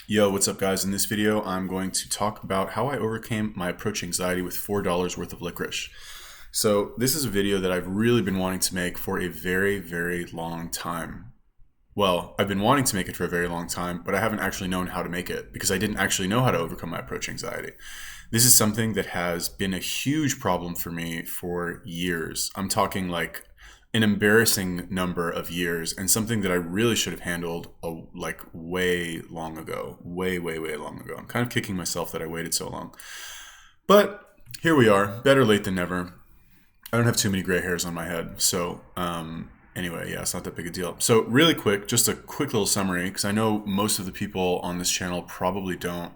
Yo, what's up, guys? In this video, I'm going to talk about how I overcame my approach anxiety with $4 worth of licorice. So, this is a video that I've really been wanting to make for a very, very long time. Well, I've been wanting to make it for a very long time, but I haven't actually known how to make it because I didn't actually know how to overcome my approach anxiety. This is something that has been a huge problem for me for years. I'm talking like an embarrassing number of years, and something that I really should have handled like way long ago, way long ago. I'm kind of kicking myself that I waited so long. But here we are, better late than never. I don't have too many gray hairs on my head. So anyway, yeah, it's not that big a deal. So really quick, just a quick little summary, because I know most of the people on this channel probably don't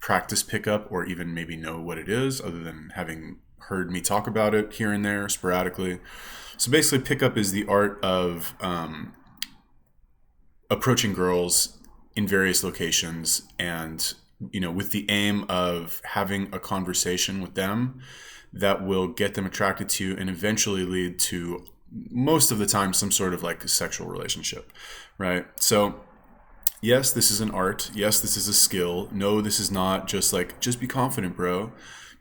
practice pickup or even maybe know what it is, other than having heard me talk about it here and there sporadically. So basically, pickup is the art of approaching girls in various locations, and with the aim of having a conversation with them that will get them attracted to you and eventually lead to, most of the time, some sort of like a sexual relationship, right? So yes, this is an art. Yes, this is a skill. No, this is not just be confident, bro.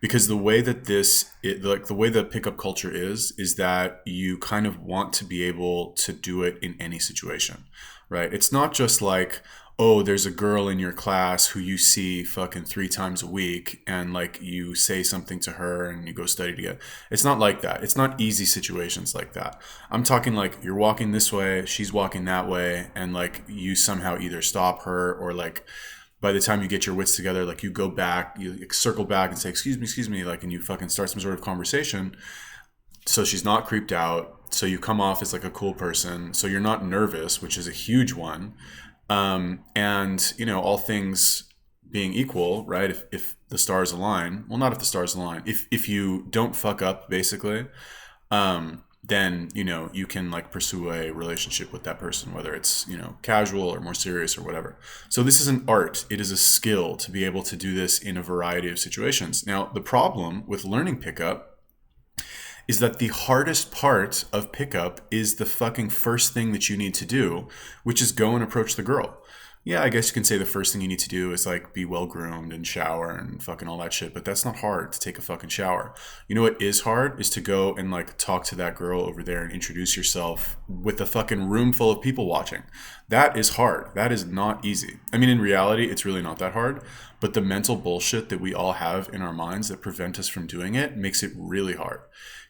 Because the way that the way that pickup culture is that you kind of want to be able to do it in any situation, right? It's not just like, oh, there's a girl in your class who you see fucking 3 times a week, and like you say something to her and you go study together. It's not like that. It's not easy situations like that. I'm talking like you're walking this way, she's walking that way, and like you somehow either stop her, or like by the time you get your wits together, like you go back, you like circle back and say, excuse me, like, and you fucking start some sort of conversation. So she's not creeped out. So you come off as like a cool person. So you're not nervous, which is a huge one. And all things being equal, right? If the stars align, well, not if the stars align, if you don't fuck up, basically, then you can like pursue a relationship with that person, whether it's casual or more serious or whatever. So this is an art. It is a skill to be able to do this in a variety of situations. Now, the problem with learning pickup is that the hardest part of pickup is the fucking first thing that you need to do, which is go and approach the girl. Yeah, I guess you can say the first thing you need to do is like be well groomed and shower and fucking all that shit, but that's not hard to take a fucking shower. You know what is hard is to go and like talk to that girl over there and introduce yourself with a fucking room full of people watching. That is hard. That is not easy. I mean, in reality, it's really not that hard, but the mental bullshit that we all have in our minds that prevent us from doing it makes it really hard.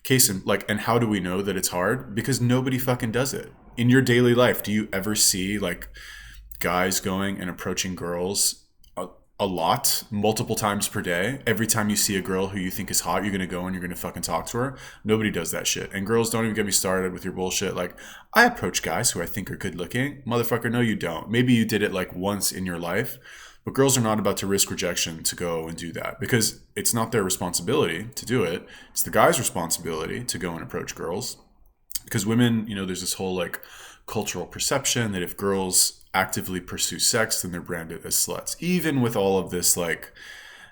And how do we know that it's hard? Because nobody fucking does it. In your daily life, do you ever see like guys going and approaching girls a lot, multiple times per day? Every time you see a girl who you think is hot, you're going to go and you're going to fucking talk to her. Nobody does that shit. And girls, don't even get me started with your bullshit. Like, I approach guys who I think are good looking. Motherfucker, no, you don't. Maybe you did it like once in your life, but girls are not about to risk rejection to go and do that, because it's not their responsibility to do it. It's the guy's responsibility to go and approach girls. Because women, there's this whole like cultural perception that if girls actively pursue sex, then they're branded as sluts. Even with all of this like,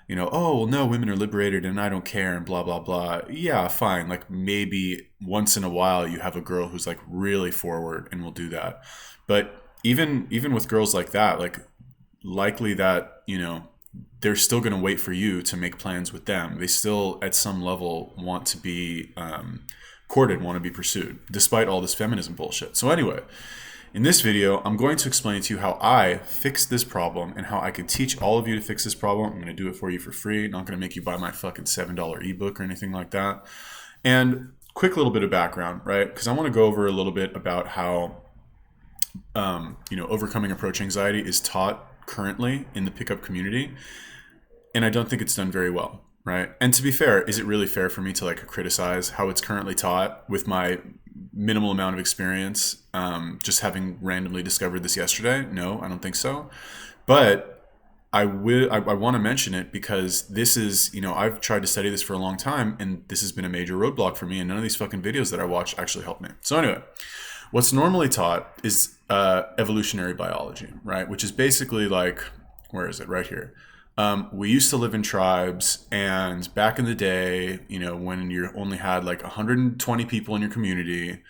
oh, well, no, women are liberated and I don't care and blah, blah, blah. Yeah, fine. Like maybe once in a while you have a girl who's like really forward and will do that. But even with girls like that, like likely that, they're still going to wait for you to make plans with them. They still at some level want to be courted, want to be pursued, despite all this feminism bullshit. So anyway, in this video, I'm going to explain to you how I fixed this problem and how I could teach all of you to fix this problem. I'm going to do it for you for free. Not going to make you buy my fucking $7 ebook or anything like that. And quick little bit of background, right? Because I want to go over a little bit about how, overcoming approach anxiety is taught currently in the pickup community. And I don't think it's done very well, right? And to be fair, is it really fair for me to like criticize how it's currently taught with my minimal amount of experience, just having randomly discovered this yesterday? No, I don't think so. But I want to mention it because this is, I've tried to study this for a long time, and this has been a major roadblock for me, and none of these fucking videos that I watch actually help me. So anyway, what's normally taught is evolutionary biology, right? Which is basically like, where is it? Right here. We used to live in tribes, and back in the day, when you only had like 120 people in your community,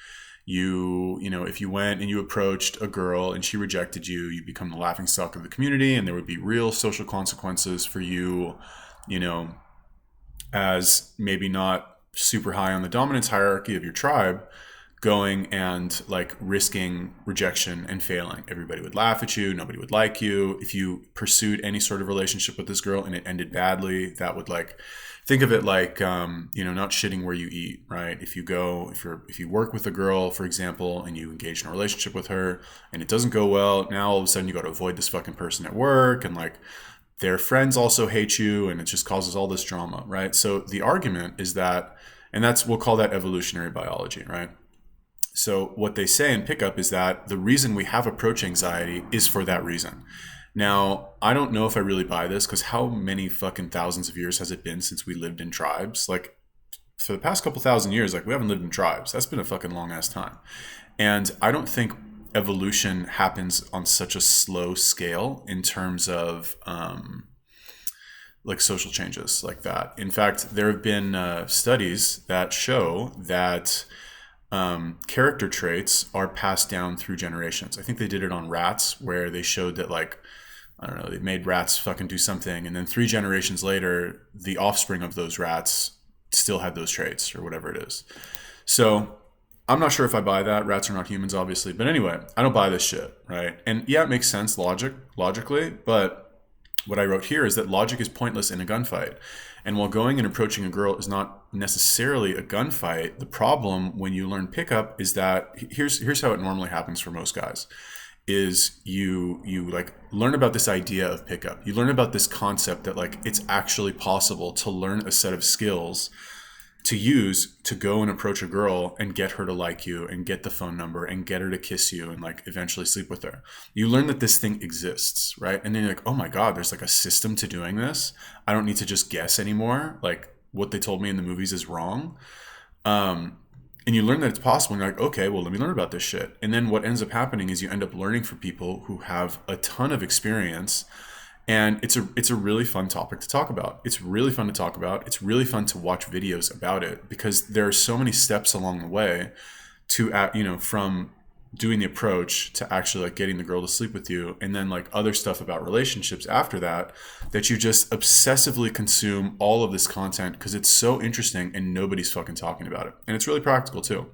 If you went and you approached a girl and she rejected you, you become the laughing stock of the community, and there would be real social consequences for you, you know, as maybe not super high on the dominance hierarchy of your tribe, going and like risking rejection and failing. Everybody would laugh at you. Nobody would like you. If you pursued any sort of relationship with this girl and it ended badly, that would like, think of it like, not shitting where you eat, right? If you work with a girl, for example, and you engage in a relationship with her and it doesn't go well, now all of a sudden you got to avoid this fucking person at work, and like their friends also hate you, and it just causes all this drama, right? So the argument is that, and we'll call that evolutionary biology, right? So what they say in pickup is that the reason we have approach anxiety is for that reason. Now, I don't know if I really buy this, because how many fucking thousands of years has it been since we lived in tribes? Like, for the past couple thousand years, like, we haven't lived in tribes. That's been a fucking long ass time. And I don't think evolution happens on such a slow scale in terms of like social changes like that. In fact, there have been studies that show that character traits are passed down through generations. I think they did it on rats, where they showed that, like, I don't know, they made rats fucking do something, and then 3 generations later, the offspring of those rats still had those traits or whatever it is. So I'm not sure if I buy that. Rats are not humans, obviously. But anyway, I don't buy this shit, right? And yeah, it makes sense logically, but what I wrote here is that logic is pointless in a gunfight. And while going and approaching a girl is not necessarily a gunfight, the problem when you learn pickup is that here's how it normally happens for most guys. Is you like learn about this idea of pickup. You learn about this concept that like it's actually possible to learn a set of skills to use to go and approach a girl and get her to like you and get the phone number and get her to kiss you and like eventually sleep with her. You learn that this thing exists, right? And then you're like, oh my God, there's like a system to doing this. I don't need to just guess anymore. Like, what they told me in the movies is wrong. And you learn that it's possible, and you're like, okay, well, let me learn about this shit. And then what ends up happening is you end up learning from people who have a ton of experience. And it's a really fun topic to talk about. It's really fun to talk about. It's really fun to watch videos about it, because there are so many steps along the way to, from doing the approach to actually like getting the girl to sleep with you, and then like other stuff about relationships after that you just obsessively consume all of this content because it's so interesting and nobody's fucking talking about it. And it's really practical too.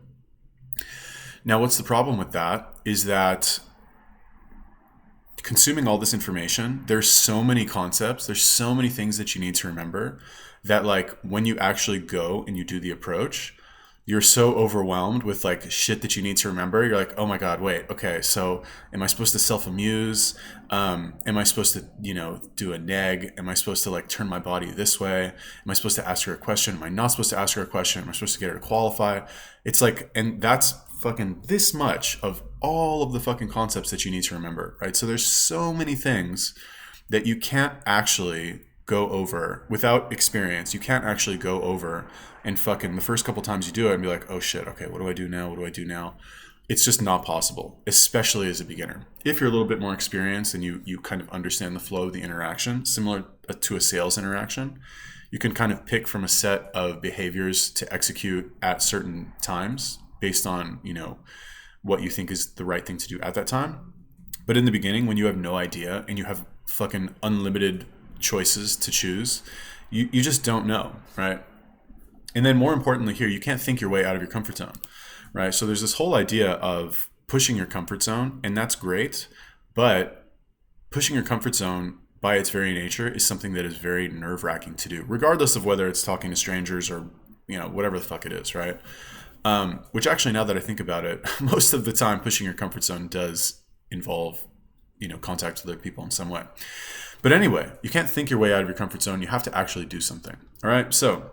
Now, what's the problem with that is that consuming all this information, there's so many concepts, there's so many things that you need to remember, that like when you actually go and you do the approach, you're so overwhelmed with like shit that you need to remember. You're like, oh my God, wait, okay, so am I supposed to self-amuse? Am I supposed to, do a neg? Am I supposed to like turn my body this way? Am I supposed to ask her a question? Am I not supposed to ask her a question? Am I supposed to get her to qualify? It's like, and that's fucking this much of all of the fucking concepts that you need to remember, right? So there's so many things that you can't actually go over without experience. You can't actually go over and fucking the first couple times you do it and be like, oh shit, okay, what do I do now? What do I do now? It's just not possible, especially as a beginner. If you're a little bit more experienced and you kind of understand the flow of the interaction, similar to a sales interaction, you can kind of pick from a set of behaviors to execute at certain times based on, what you think is the right thing to do at that time. But in the beginning, when you have no idea and you have fucking unlimited choices to choose, you just don't know, right? And then more importantly here, you can't think your way out of your comfort zone, right? So there's this whole idea of pushing your comfort zone, and that's great, but pushing your comfort zone by its very nature is something that is very nerve-wracking to do, regardless of whether it's talking to strangers or, whatever the fuck it is, right? Which actually, now that I think about it, most of the time pushing your comfort zone does involve, contact with other people in some way. But anyway, you can't think your way out of your comfort zone. You have to actually do something. All right. So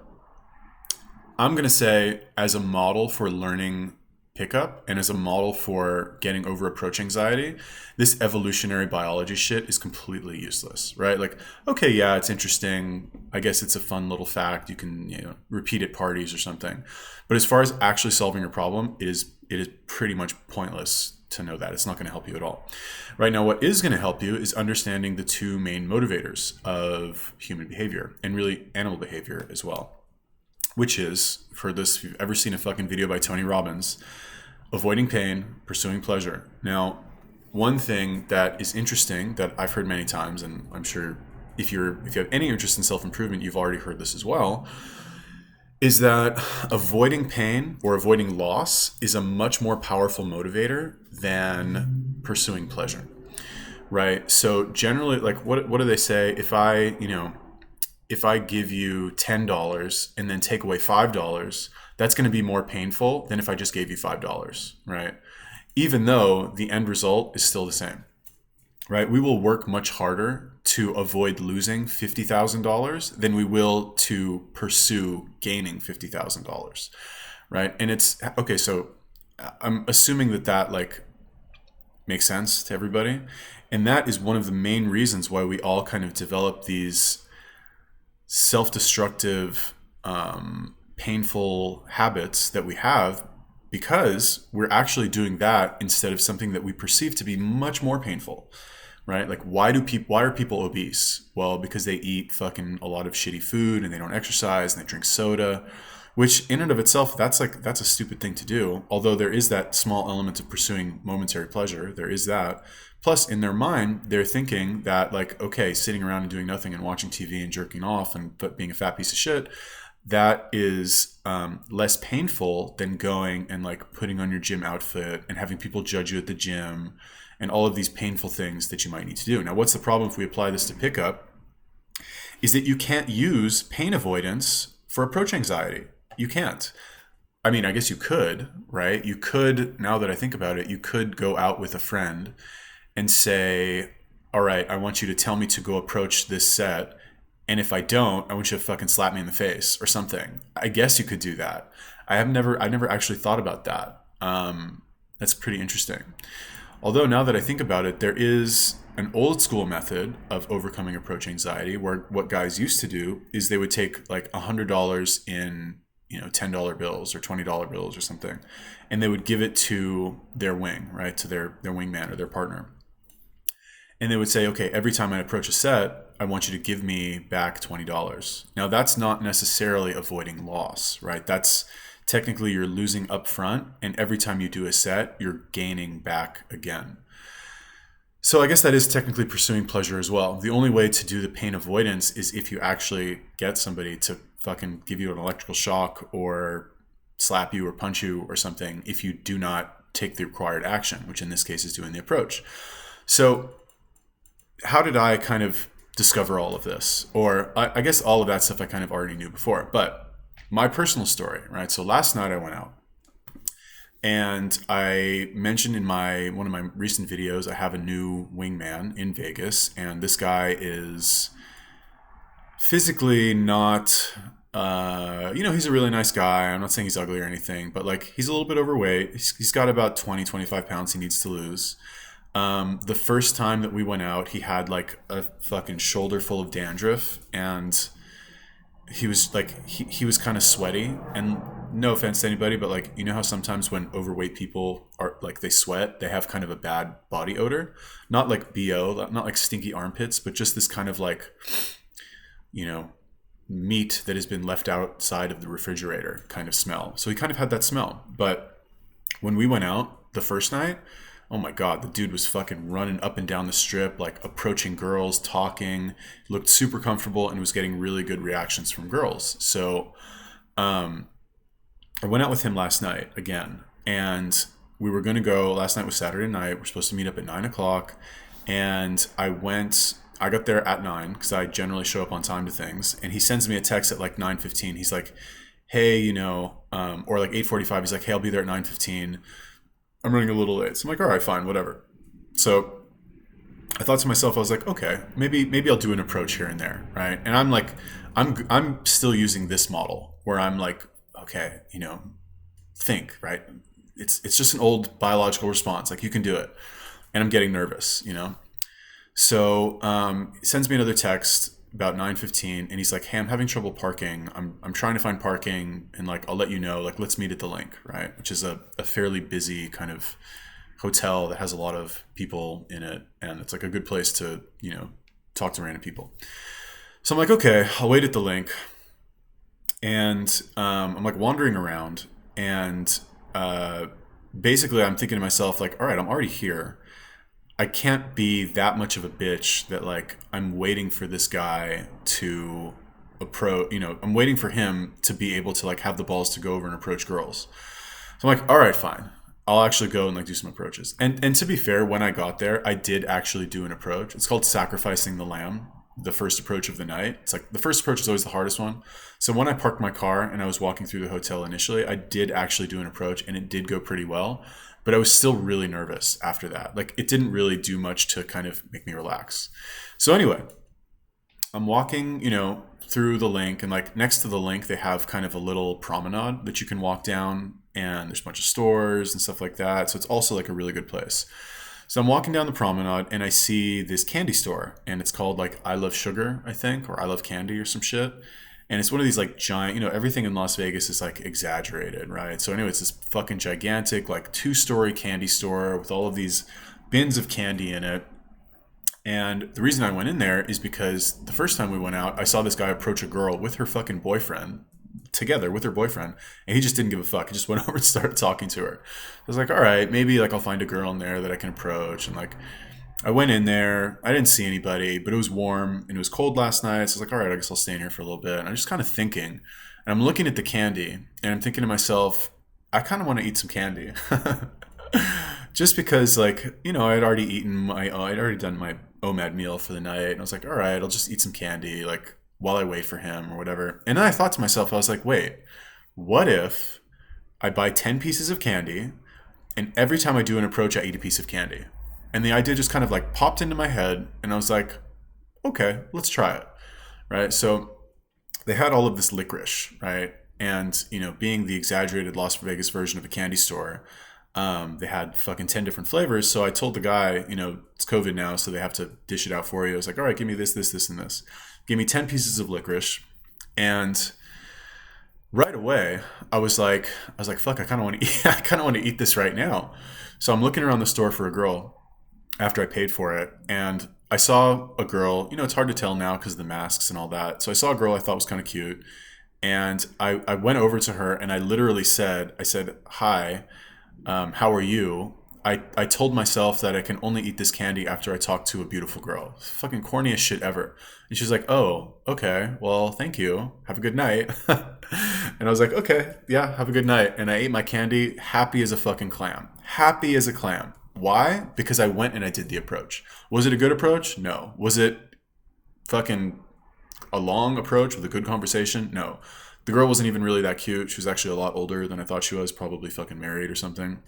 I'm going to say, as a model for learning pickup and as a model for getting over approach anxiety, this evolutionary biology shit is completely useless, right? Like, okay, yeah, it's interesting. I guess it's a fun little fact. You can, repeat at parties or something. But as far as actually solving your problem, it is pretty much pointless to know that. It's not going to help you at all. Right now, what is going to help you is understanding the 2 main motivators of human behavior, and really animal behavior as well, which is, for this, if you've ever seen a fucking video by Tony Robbins, avoiding pain, pursuing pleasure. Now, one thing that is interesting that I've heard many times, and I'm sure if you have any interest in self-improvement, you've already heard this as well, is that avoiding pain or avoiding loss is a much more powerful motivator than pursuing pleasure, right? So generally, like what do they say? If I give you $10 and then take away $5, that's going to be more painful than if I just gave you $5, right? Even though the end result is still the same, right? We will work much harder to avoid losing $50,000 than we will to pursue gaining $50,000, right? And it's okay. So I'm assuming that like makes sense to everybody, and that is one of the main reasons why we all kind of develop these self-destructive, painful habits that we have, because we're actually doing that instead of something that we perceive to be much more painful, right? Like why are people obese? Well, because they eat fucking a lot of shitty food and they don't exercise and they drink soda, which in and of itself, that's a stupid thing to do. Although there is that small element of pursuing momentary pleasure, there is that. Plus, in their mind, they're thinking that like, okay, sitting around and doing nothing and watching TV and jerking off and being a fat piece of shit, that is less painful than going and like putting on your gym outfit and having people judge you at the gym and all of these painful things that you might need to do. Now, what's the problem if we apply this to pickup? Is that you can't use pain avoidance for approach anxiety. You can't. I mean, I guess you could, right? You could, now that I think about it, you could go out with a friend and say, all right, I want you to tell me to go approach this set. And if I don't, I want you to fucking slap me in the face or something. I guess you could do that. I never actually thought about that. That's pretty interesting. Although now that I think about it, there is an old school method of overcoming approach anxiety where what guys used to do is they would take like $100 in $10 bills or $20 bills or something, and they would give it to their wing, right, to their wingman or their partner. And they would say, okay, every time I approach a set, I want you to give me back $20. Now, that's not necessarily avoiding loss, right? That's technically you're losing up front, and every time you do a set, you're gaining back again. So I guess that is technically pursuing pleasure as well. The only way to do the pain avoidance is if you actually get somebody to fucking give you an electrical shock or slap you or punch you or something if you do not take the required action, which in this case is doing the approach. So how did I kind of discover all of this? Or I guess all of that stuff I kind of already knew before, but my personal story, right? So last night I went out. And I mentioned in one of my recent videos, I have a new wingman in Vegas, and this guy is physically not, he's a really nice guy. I'm not saying he's ugly or anything, but like he's a little bit overweight. He's got about 20, 25 pounds he needs to lose. The first time that we went out, he had like a fucking shoulder full of dandruff, and he was like, he was kind of sweaty. And no offense to anybody, but like, you know how sometimes when overweight people are like, they sweat, they have kind of a bad body odor, not like BO, not like stinky armpits, but just this kind of like, meat that has been left outside of the refrigerator kind of smell. So he kind of had that smell. But when we went out the first night, oh my God, the dude was fucking running up and down the strip, like approaching girls, talking, looked super comfortable, and was getting really good reactions from girls. So I went out with him last night again, and we were going to go, last night was Saturday night, we're supposed to meet up at 9:00, and I got there at 9 because I generally show up on time to things, and he sends me a text at like 9:15. He's like, hey, or like 8:45, he's like, hey, I'll be there at 9:15. I'm running a little late. So I'm like, all right, fine, whatever. So I thought to myself, I was like, okay, maybe I'll do an approach here and there, right? And I'm like, I'm still using this model where I'm like, okay, think, right? It's just an old biological response. Like, you can do it. And I'm getting nervous, So he sends me another text about 9:15, and he's like, hey, I'm having trouble parking. I'm trying to find parking, and like, I'll let you know, like, let's meet at the Link, right? Which is a fairly busy kind of hotel that has a lot of people in it, and it's like a good place to, talk to random people. So I'm like, okay, I'll wait at the Link. And I'm like wandering around, and basically I'm thinking to myself, like, all right, I'm already here. I can't be that much of a bitch that like I'm waiting for this guy to approach, I'm waiting for him to be able to like have the balls to go over and approach girls. So I'm like, all right, fine. I'll actually go and like do some approaches. And to be fair, when I got there, I did actually do an approach. It's called sacrificing the lamb, the first approach of the night. It's like the first approach is always the hardest one. So when I parked my car and I was walking through the hotel initially, I did actually do an approach and it did go pretty well. But I was still really nervous after that. Like it didn't really do much to kind of make me relax. So anyway, I'm walking, through the link, and like next to the link, they have kind of a little promenade that you can walk down, and there's a bunch of stores and stuff like that. So it's also like a really good place. So I'm walking down the promenade and I see this candy store, and it's called like I Love Sugar, I think, or I Love Candy or some shit. And it's one of these like giant, everything in Las Vegas is like exaggerated, right? So anyway, it's this fucking gigantic, like 2-story candy store with all of these bins of candy in it. And the reason I went in there is because the first time we went out, I saw this guy approach a girl with her fucking boyfriend, together with her boyfriend, and he just didn't give a fuck. He just went over and started talking to her. I was like, all right, maybe like I'll find a girl in there that I can approach. And like I went in there, I didn't see anybody, but it was warm and it was cold last night. So I was like, all right, I guess I'll stay in here for a little bit. And I'm just kind of thinking, and I'm looking at the candy and I'm thinking to myself, I kind of want to eat some candy. Just because like, I'd already done my OMAD meal for the night. And I was like, all right, I'll just eat some candy like while I wait for him or whatever. And then I thought to myself, I was like, wait, what if I buy 10 pieces of candy and every time I do an approach, I eat a piece of candy? And the idea just kind of like popped into my head and I was like, okay, let's try it. Right. So they had all of this licorice, right? And, being the exaggerated Las Vegas version of a candy store, they had fucking 10 different flavors. So I told the guy, it's COVID now, so they have to dish it out for you. I was like, all right, give me this, this, this, and this. Give me 10 pieces of licorice. And right away, I was like, fuck, I kind of want to eat this right now. So I'm looking around the store for a girl after I paid for it. And I saw a girl, it's hard to tell now because of the masks and all that. So I saw a girl I thought was kind of cute. And I went over to her and I literally said, hi, how are you? I told myself that I can only eat this candy after I talk to a beautiful girl. Fucking corniest shit ever. And she's like, oh, okay, well, thank you. Have a good night. And I was like, okay, yeah, have a good night. And I ate my candy happy as a fucking clam. Happy as a clam. Why? Because I went and I did the approach. Was it a good approach? No. Was it fucking a long approach with a good conversation? No. The girl wasn't even really that cute. She was actually a lot older than I thought she was, probably fucking married or something.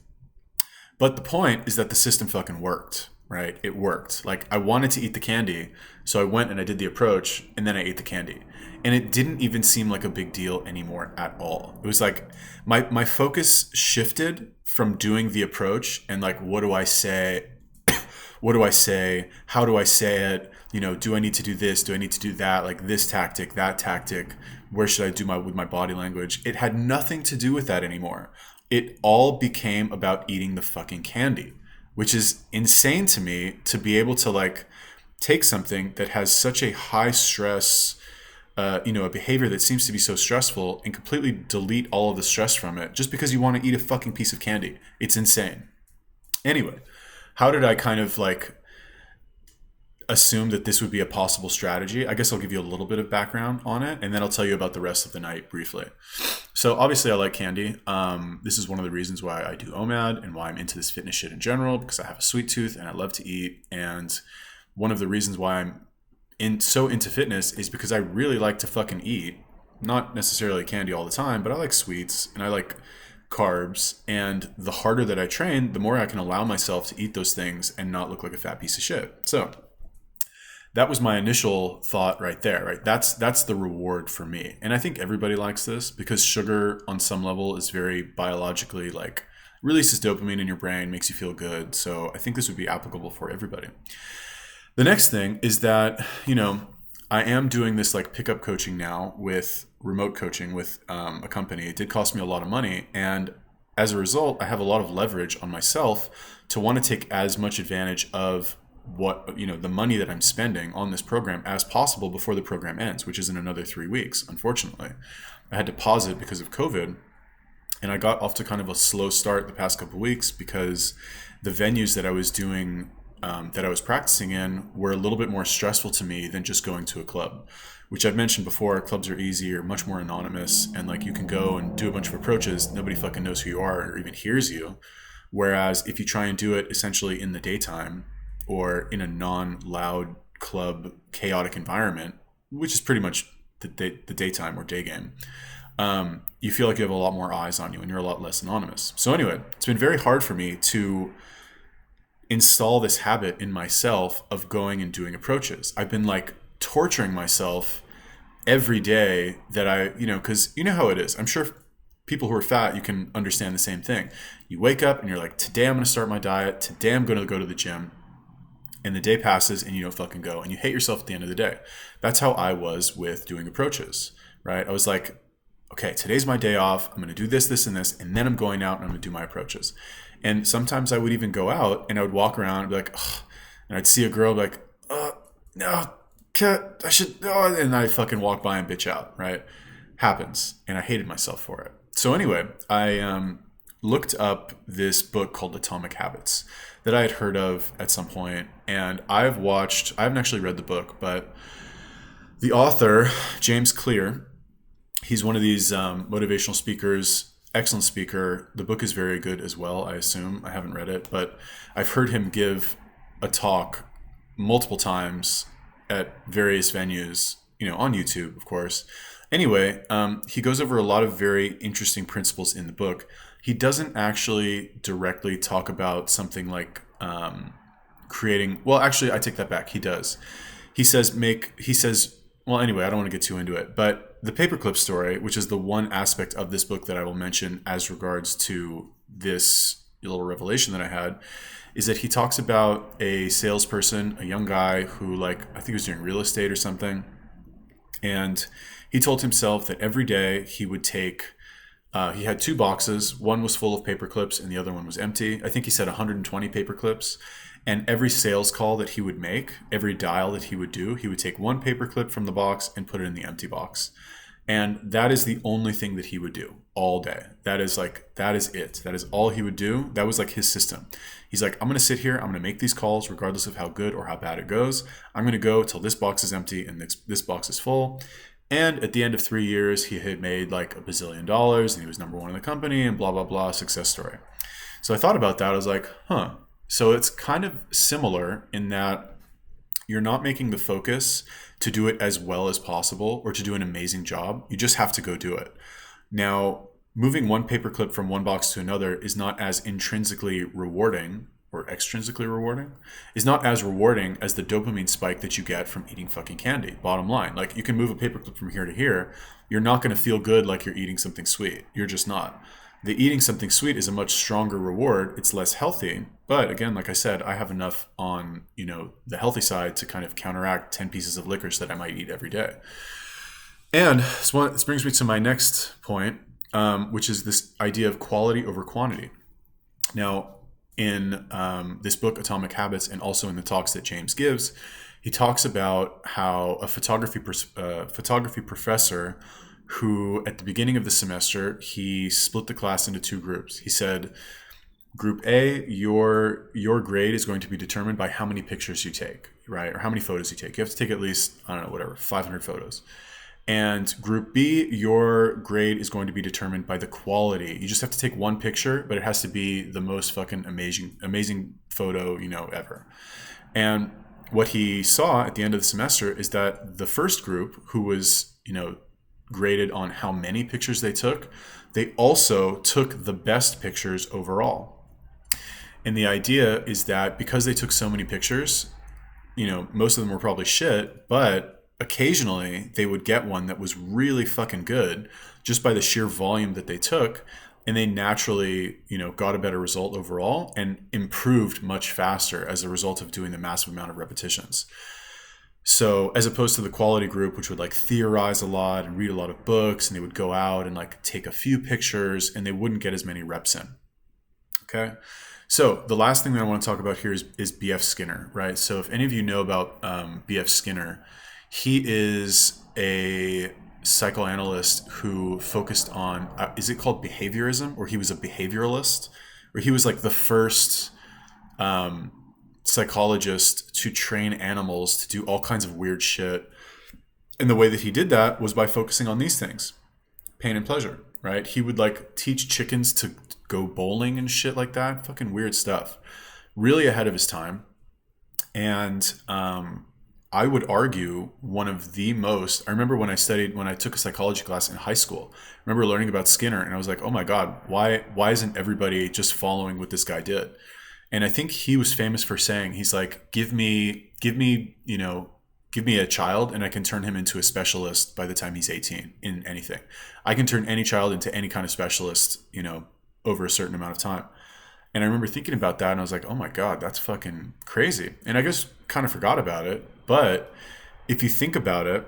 But the point is that the system fucking worked, right? It worked. Like I wanted to eat the candy, so I went and I did the approach and then I ate the candy. And it didn't even seem like a big deal anymore at all. It was like my focus shifted from doing the approach and like, what do I say? What do I say? How do I say it? Do I need to do this? Do I need to do that? Like this tactic, that tactic. Where should I do with my body language? It had nothing to do with that anymore. It all became about eating the fucking candy, which is insane to me to be able to like take something that has such a high stress, a behavior that seems to be so stressful and completely delete all of the stress from it just because you want to eat a fucking piece of candy. It's insane. Anyway, how did I kind of like assume that this would be a possible strategy? I guess I'll give you a little bit of background on it and then I'll tell you about the rest of the night briefly. So obviously I like candy. This is one of the reasons why I do OMAD and why I'm into this fitness shit in general, because I have a sweet tooth and I love to eat. And one of the reasons why I'm so into fitness is because I really like to fucking eat. Not necessarily candy all the time, but I like sweets and I like carbs. And the harder that I train, the more I can allow myself to eat those things and not look like a fat piece of shit. So that was my initial thought right there, right? That's the reward for me. And I think everybody likes this because sugar on some level is very biologically like releases dopamine in your brain, makes you feel good. So I think this would be applicable for everybody. The next thing is that, I am doing this like pickup coaching now with remote coaching with a company. It did cost me a lot of money. And as a result, I have a lot of leverage on myself to want to take as much advantage of the money that I'm spending on this program as possible before the program ends, which is in another 3 weeks. Unfortunately, I had to pause it because of COVID. And I got off to kind of a slow start the past couple of weeks because the venues that I was doing, that I was practicing in, were a little bit more stressful to me than just going to a club, which I've mentioned before. Clubs are easy, or much more anonymous, and like you can go and do a bunch of approaches. Nobody fucking knows who you are or even hears you. Whereas if you try and do it essentially in the daytime or in a non-loud club chaotic environment, which is pretty much the daytime or day game, you feel like you have a lot more eyes on you and you're a lot less anonymous. So anyway, it's been very hard for me to install this habit in myself of going and doing approaches. I've been like torturing myself every day that because you know how it is. I'm sure people who are fat, you can understand the same thing. You wake up and you're like, today I'm going to start my diet. Today I'm going to go to the gym. And the day passes and you don't fucking go. And you hate yourself at the end of the day. That's how I was with doing approaches, right? I was like, okay, today's my day off. I'm going to do this, this, and this. And then I'm going out and I'm going to do my approaches. And sometimes I would even go out and I would walk around and be like, ugh. And I'd see a girl be like, no, I should, and I fucking walk by and bitch out, right? Happens. And I hated myself for it. So anyway, I looked up this book called Atomic Habits that I had heard of at some point. And I haven't actually read the book, but the author, James Clear, he's one of these motivational speakers, excellent speaker. The book is very good as well, I assume. I haven't read it, but I've heard him give a talk multiple times at various venues, on YouTube, of course. Anyway, he goes over a lot of very interesting principles in the book. He doesn't actually directly talk about something like creating. Well, actually, I take that back. He does. He says, well, anyway, I don't want to get too into it, but the paperclip story, which is the one aspect of this book that I will mention as regards to this little revelation that I had, is that he talks about a salesperson, a young guy who, I think he was doing real estate or something. And he told himself that every day he would take, he had 2 boxes. One was full of paper clips and the other one was empty. I think he said 120 paper clips. And every sales call that he would make, every dial that he would do, he would take 1 paper clip from the box and put it in the empty box. And that is the only thing that he would do all day. That is it. That is all he would do. That was like his system. He's like, I'm going to sit here. I'm going to make these calls regardless of how good or how bad it goes. I'm going to go till this box is empty and this box is full. And at the end of 3 years, he had made like $1 bazillion and he was number 1 in the company and blah, blah, blah, success story. So I thought about that. I was like, So it's kind of similar in that you're not making the focus to do it as well as possible or to do an amazing job. You just have to go do it. Now, moving 1 paperclip from one box to another is not as intrinsically rewarding or extrinsically rewarding, is not as rewarding as the dopamine spike that you get from eating fucking candy. Bottom line, you can move a paperclip from here to here. You're not going to feel good like you're eating something sweet. You're just not. The eating something sweet is a much stronger reward. It's less healthy. But again, like I said, I have enough on, the healthy side to kind of counteract 10 pieces of licorice that I might eat every day. And this brings me to my next point, which is this idea of quality over quantity. Now, in this book, Atomic Habits, and also in the talks that James gives, he talks about how a photography professor who at the beginning of the semester, he split the class into 2 groups. He said, Group A, your grade is going to be determined by how many pictures you take, right? Or how many photos you take. You have to take at least, 500 photos. And Group B, your grade is going to be determined by the quality. You just have to take 1 picture, but it has to be the most fucking amazing photo, ever. And what he saw at the end of the semester is that the first group, who was, graded on how many pictures they also took the best pictures overall. And the idea is that because they took so many pictures, most of them were probably shit, but occasionally they would get one that was really fucking good just by the sheer volume that they took. And they naturally, got a better result overall and improved much faster as a result of doing the massive amount of repetitions. So as opposed to the quality group, which would theorize a lot and read a lot of books, and they would go out and take a few pictures and they wouldn't get as many reps in. Okay. So the last thing that I want to talk about here is B.F. Skinner, right? So if any of you know about B.F. Skinner, he is a psychoanalyst who focused on, is it called behaviorism? Or he was a behavioralist? Or he was like the first psychologist to train animals to do all kinds of weird shit. And the way that he did that was by focusing on these things, pain and pleasure, right? He would like teach chickens to go bowling and shit like that. Fucking weird stuff. Really ahead of his time. And I would argue one of the most, I remember when I took a psychology class in high school, I remember learning about Skinner, and I was like, oh my God, why isn't everybody just following what this guy did? And I think he was famous for saying, he's like, give me a child and I can turn him into a specialist by the time he's 18 in anything. I can turn any child into any kind of specialist, over a certain amount of time. And I remember thinking about that and I was like, oh my God, that's fucking crazy. And I just kind of forgot about it. But if you think about it,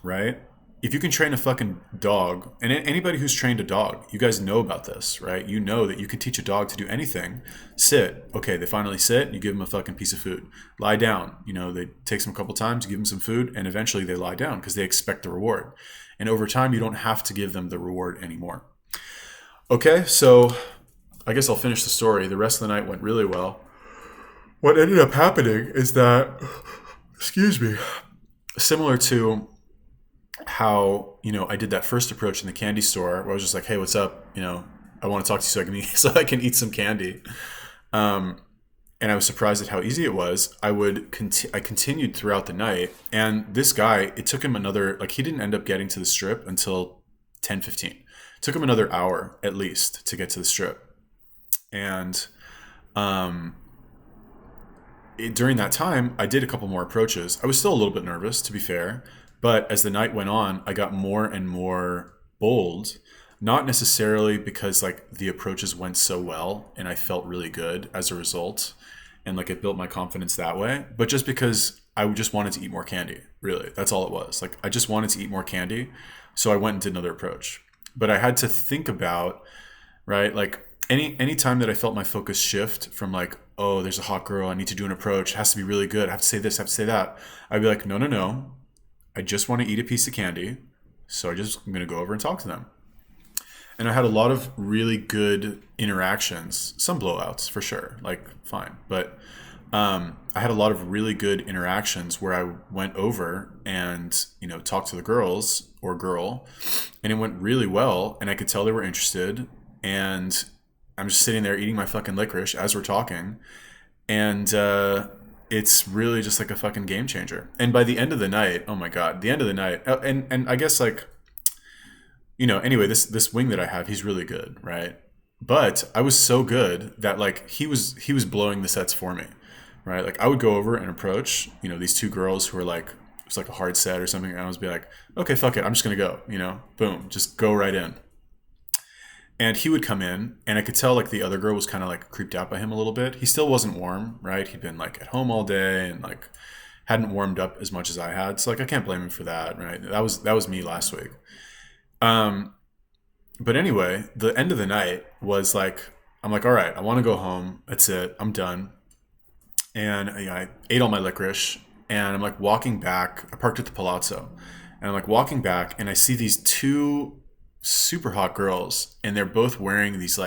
right? If you can train a fucking dog, and anybody who's trained a dog, you guys know about this, right? You know that you can teach a dog to do anything. Sit. Okay, they finally sit. You give them a fucking piece of food. Lie down. They takes them a couple times, you give them some food, and eventually they lie down because they expect the reward. And over time, you don't have to give them the reward anymore. Okay, so I guess I'll finish the story. The rest of the night went really well. What ended up happening is that, similar to how, I did that first approach in the candy store where I was just like, hey, what's up? I want to talk to you so I can eat some candy. And I was surprised at how easy it was. I continued throughout the night, and this guy, it took him he didn't end up getting to the strip until 10:15. It took him another hour at least to get to the strip. And during that time, I did a couple more approaches. I was still a little bit nervous, to be fair. But as the night went on, I got more and more bold, not necessarily because the approaches went so well and I felt really good as a result and it built my confidence that way, but just because I just wanted to eat more candy, really. That's all it was. I just wanted to eat more candy. So I went and did another approach. But I had to think about, right, any time that I felt my focus shift from oh, there's a hot girl, I need to do an approach, it has to be really good, I have to say this, I have to say that, I'd be like, no. I just want to eat a piece of candy, so I'm going to go over and talk to them. And I had a lot of really good interactions, some blowouts for sure, fine. But I had a lot of really good interactions where I went over and, talked to the girls or girl, and it went really well, and I could tell they were interested, and I'm just sitting there eating my fucking licorice as we're talking, and it's really just a fucking game changer. And by the end of the night, oh my God, and I guess anyway, this wing that I have, he's really good, right? But I was so good that he was blowing the sets for me, right? I would go over and approach, these two girls who were it was a hard set or something, and I would be like, okay, fuck it, I'm just gonna go, boom, just go right in. And he would come in, and I could tell the other girl was kind of creeped out by him a little bit. He still wasn't warm, right? He'd been at home all day and hadn't warmed up as much as I had. So I can't blame him for that, right? That was me last week. But anyway, the end of the night was I'm all right, I want to go home. That's it. I'm done. And I ate all my licorice, and I'm walking back. I parked at the Palazzo, and I'm walking back, and I see these two super hot girls, and they're both wearing these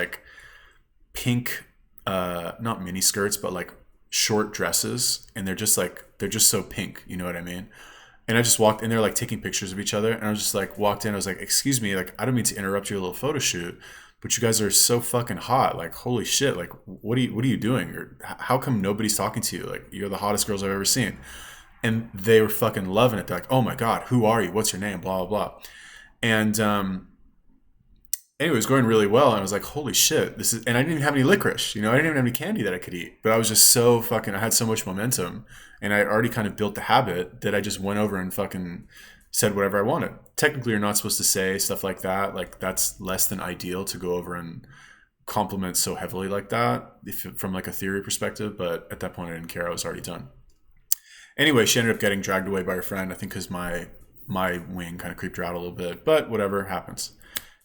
pink not mini skirts but short dresses, and they're just so pink, you know what I mean? And I just walked in, they're taking pictures of each other, and I was just walked in, I was excuse me, I don't mean to interrupt your little photo shoot, but you guys are so fucking hot, holy shit, what are you doing? Or how come nobody's talking to you? You're the hottest girls I've ever seen. And they were fucking loving it. They're oh my God, who are you, what's your name, blah blah blah. And anyway, it was going really well, and I was holy shit, and I didn't even have any licorice, I didn't even have any candy that I could eat, but I was just so I had so much momentum, and I already kind of built the habit that I just went over and fucking said whatever I wanted. Technically, you're not supposed to say stuff like that, that's less than ideal to go over and compliment so heavily like that, from a theory perspective, but at that point I didn't care, I was already done. Anyway, she ended up getting dragged away by her friend, I think because my wing kind of creeped her out a little bit, but whatever, happens.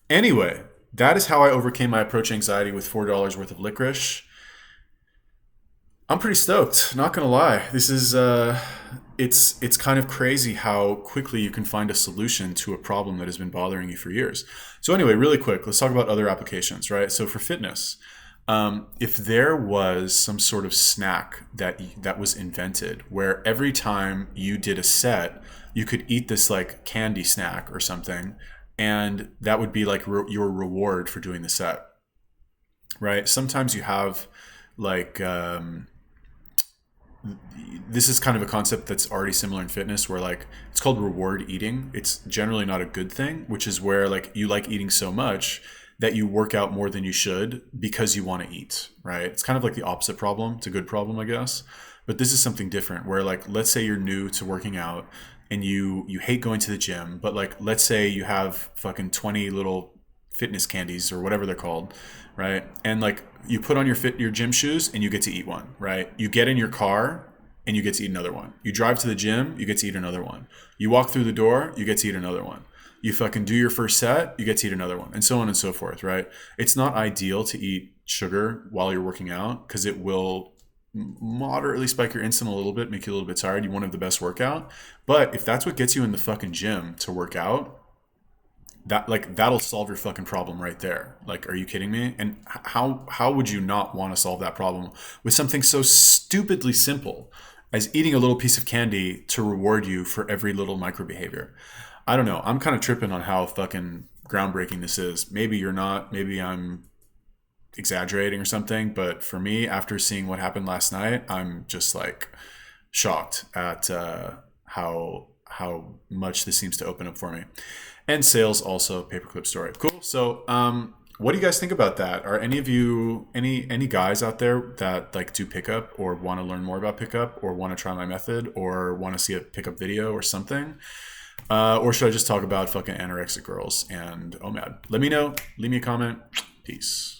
Anyway, that is how I overcame my approach anxiety with $4 worth of licorice. I'm pretty stoked, not gonna lie. This is it's kind of crazy how quickly you can find a solution to a problem that has been bothering you for years. So anyway, really quick, let's talk about other applications, right? So for fitness, if there was some sort of snack that was invented where every time you did a set, you could eat this like candy snack or something, and that would be like your reward for doing the set, right? Sometimes you have like this is kind of a concept that's already similar in fitness where like it's called reward eating. It's generally not a good thing, which is where like you like eating so much that you work out more than you should because you want to eat, right? It's kind of like the opposite problem. It's a good problem, I guess. But this is something different where like let's say you're new to working out and you hate going to the gym, but like let's say you have fucking 20 little fitness candies or whatever they're called, right? And like you put on your gym shoes and you get to eat one, right? You get in your car and you get to eat another one. You drive to the gym, you get to eat another one. You walk through the door, you get to eat another one. You fucking do your first set, you get to eat another one, and so on and so forth, right? It's not ideal to eat sugar while you're working out because it will moderately spike your insulin a little bit, make you a little bit tired. You won't have the best workout. But if that's what gets you in the fucking gym to work out, that'll solve your fucking problem right there. Like, are you kidding me? And how would you not want to solve that problem with something so stupidly simple as eating a little piece of candy to reward you for every little micro behavior? I don't know. I'm kind of tripping on how fucking groundbreaking this is. Maybe you're not. Maybe I'm exaggerating or something. But for me, after seeing what happened last night, I'm just like shocked at how much this seems to open up for me. And sales also, paperclip story. Cool. So what do you guys think about that? Are any of you any guys out there that like do pickup or want to learn more about pickup or want to try my method or want to see a pickup video or something? Or should I just talk about fucking anorexic girls and OMAD? Let me know. Leave me a comment. Peace.